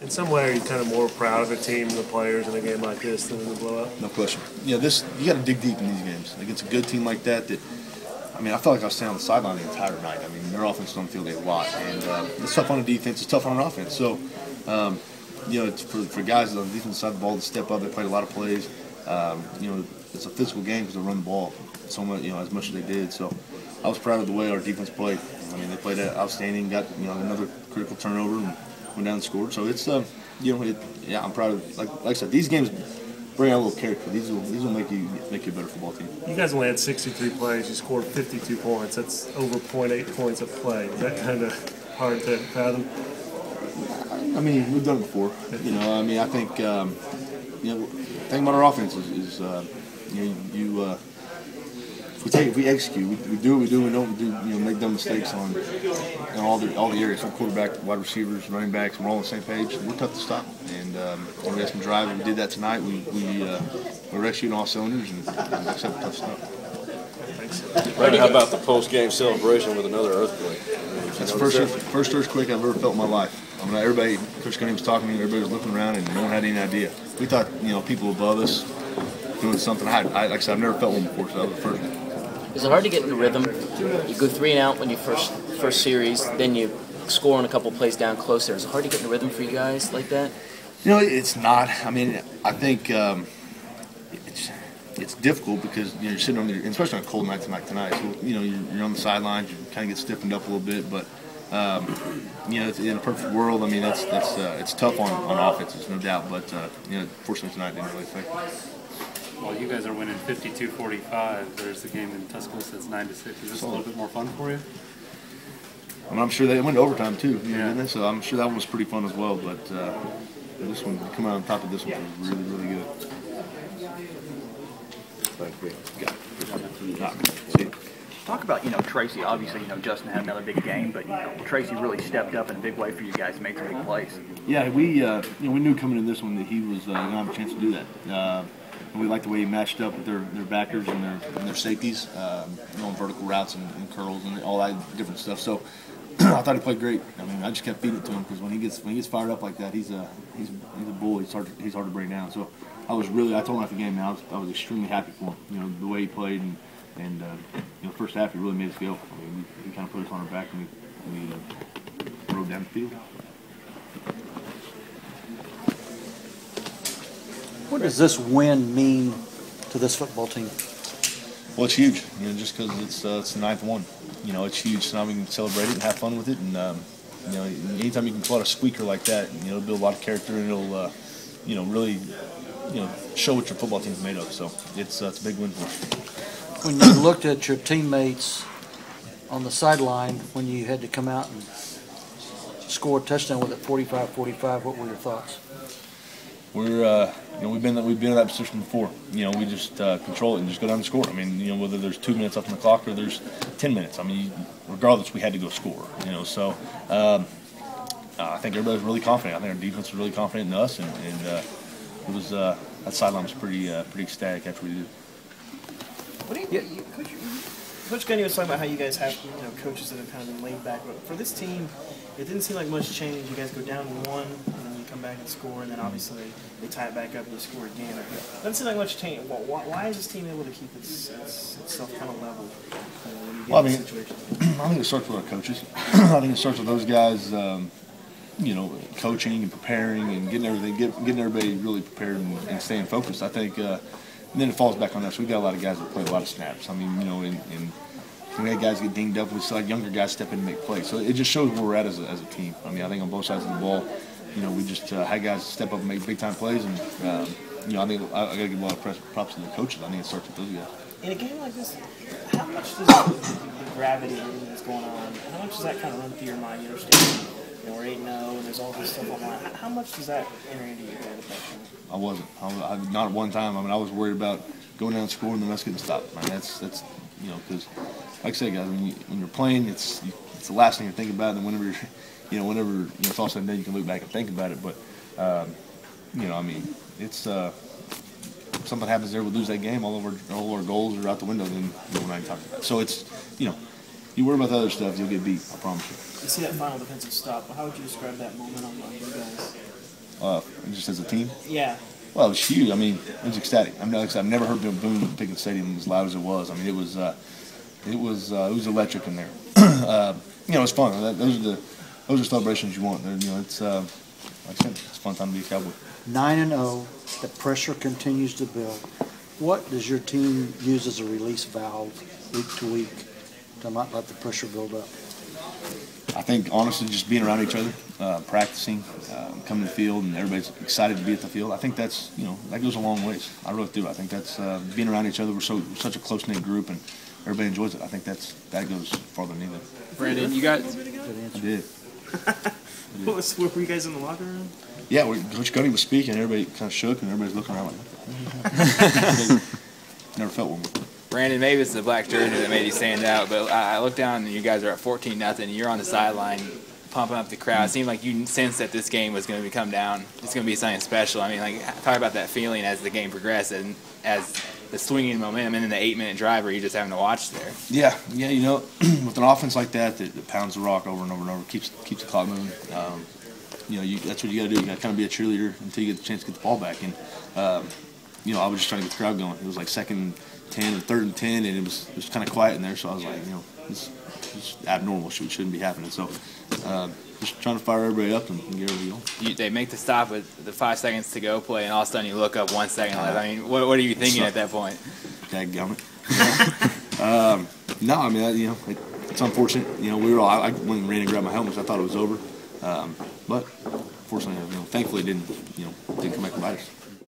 In some way, are you kind of more proud of a team and the players in a game like this than in the blowout? No question. Yeah, you got to dig deep in these games. Against a good team like that, I mean, I felt like I was standing on the sideline the entire night. I mean, their offense don't feel a lot, and it's tough on the defense. It's tough on an offense. So, it's for guys on the defensive side of the ball to step up. They played a lot of plays. It's a physical game because they run the ball so much, as much as they did. So, I was proud of the way our defense played. I mean, they played outstanding. Got another critical turnover and went down and scored. So it's I'm proud of. Like I said, these games bring out a little character. These will make you a better football team. You guys only had 63 plays. You scored 52 points. That's over 0.8 points a play. Is that kind of hard to fathom? I mean, we've done it before. I think the thing about our offense is if we execute, we do what we do. We don't make dumb mistakes on all the areas. From quarterback, wide receivers, running backs, we're all on the same page. We're tough to stop, and we had some drive. We did that tonight. We're executing all cylinders, and accept tough stuff. Thanks. Right, how about the post-game celebration with another earthquake? That's the first earthquake I've ever felt in my life. I mean, everybody, Coach Gunning was talking to me, everybody was looking around, and no one had any idea. We thought, people above us doing something. Like I said, I've never felt one before, so that was the first one. Is it hard to get in the rhythm? You go 3 and out when you first series, then you score on a couple plays down closer. Is it hard to get in the rhythm for you guys like that? It's not. I mean, I think it's difficult because you're sitting on especially on a cold night like tonight. So you're on the sidelines, you kind of get stiffened up a little bit, but it's in a perfect world. I mean, it's tough on offense, there's no doubt. But fortunately tonight didn't really affect it. Well, you guys are winning 52-45. There's the game in Tuscaloosa that's 9-6. Is this a little bit more fun for you? I mean, I'm sure they went to overtime too. Yeah. So I'm sure that one was pretty fun as well. But this one, coming out on top of this one, was really, really good. See. Talk about, Tracy. Obviously, Justin had another big game, but, Tracy really stepped up in a big way for you guys and made some big plays. Yeah, we knew coming in this one that he was going to have a chance to do that. And we liked the way he matched up with their backers and their safeties, on vertical routes and curls and all that different stuff. So I thought he played great. I mean, I just kept feeding it to him because when he gets fired up like that, he's a bull. He's hard to bring down. So I told him after the game, man, I was extremely happy for him. The way he played and the first half he really made us go. I mean, he kind of put us on our back and we rode down the field. What does this win mean to this football team? Well, it's huge. Just because it's the 9th one. It's huge. So now we can celebrate it and have fun with it. And anytime you can pull out a squeaker like that, it'll build a lot of character and it'll, really, show what your football team's made of. So it's a big win for us. When you looked at your teammates on the sideline when you had to come out and score a touchdown with it 45-45, what were your thoughts? We've been in that position before. We just control it and just go down and score. I mean, whether there's 2 minutes left on the clock or there's 10 minutes. I mean, regardless, we had to go score. So I think everybody's really confident. I think our defense was really confident in us, and it was that sideline was pretty ecstatic after we did. Coach Gunny was talking about how you guys have coaches that have kind of been laid back, but for this team, it didn't seem like much change. You guys go down 1, and then you come back and score, and then obviously they tie it back up and you score again. It doesn't seem like much change. Why is this team able to keep itself kind of level when you get in this situation? I think it starts with our coaches. I think it starts with those guys, coaching and preparing and getting everybody really prepared and staying focused. I think. And then it falls back on us. We've got a lot of guys that play a lot of snaps. I mean, and we had guys get dinged up. We still had younger guys step in and make plays. So it just shows where we're at as a team. I mean, I think on both sides of the ball, we just had guys step up and make big-time plays. And, I think I got to give a lot of props to the coaches. I think it starts with those guys. In a game like this, how much does the gravity of everything that's going on, how much does that kind of run through your mind? You understand, we're 8-0 and there's all this stuff online. How much does that enter into your head at that point? I wasn't. Not at one time. I mean, I was worried about going down and scoring and then us getting stopped. I mean, that's because, like I said, guys, when you're playing, it's the last thing you're thinking about. And then whenever it's all said and done, you can look back and think about it. But, I mean, it's if something happens there, we'll lose that game. All our goals are out the window. Then we're not talking about it. So it's you worry about the other stuff, you'll get beat. I promise you. You see that final defensive stop. How would you describe that moment on you guys? just as a team. Yeah. Well, it was huge. I mean, it was ecstatic. I mean, like I said, I've never heard boom Pickens Stadium as loud as it was. I mean, it was electric in there. You know, it's fun. Those are celebrations you want. You know, it's like I said, it's a fun time to be a Cowboy. 9-0, the pressure continues to build. What does your team use as a release valve week to week to not let the pressure build up? I think honestly, just being around each other, practicing, coming to the field, and everybody's excited to be at the field. I think that's that goes a long ways. I really do. I think that's being around each other. We're such a close knit group, and everybody enjoys it. I think that goes farther than anything. Brandon, you guys. I did. Were you guys in the locker room? Yeah, Coach Cuddy was speaking, and everybody kind of shook, and everybody's looking around like, never felt one before. Brandon, maybe it's the black jersey that made you stand out, but I look down and you guys are at 14-0. You're on the sideline pumping up the crowd. It seemed like you sensed that this game was going to come down. It's going to be something special. I mean, like, talk about that feeling as the game progressed and as the swinging momentum and then the 8-minute drive where you're just having to watch there. Yeah, you know, with an offense like that pounds the rock over and over and over, keeps the clock moving. You know, that's what you got to do. You got to kind of be a cheerleader until you get the chance to get the ball back. And you know, I was just trying to get the crowd going. It was like 2nd and 10 or 3rd and 10, and it was kind of quiet in there. So I was like, you know, this is abnormal. Shouldn't be happening. So just trying to fire everybody up and get everybody going. They make the stop with the 5 seconds to go play, and all of a sudden you look up 1 second left. I mean, what are you thinking at that point? Dadgummit. No, I mean, you know, it's unfortunate. You know, I went and ran and grabbed my helmet. So I thought it was over. But fortunately, you know, thankfully, it didn't come back and bite us.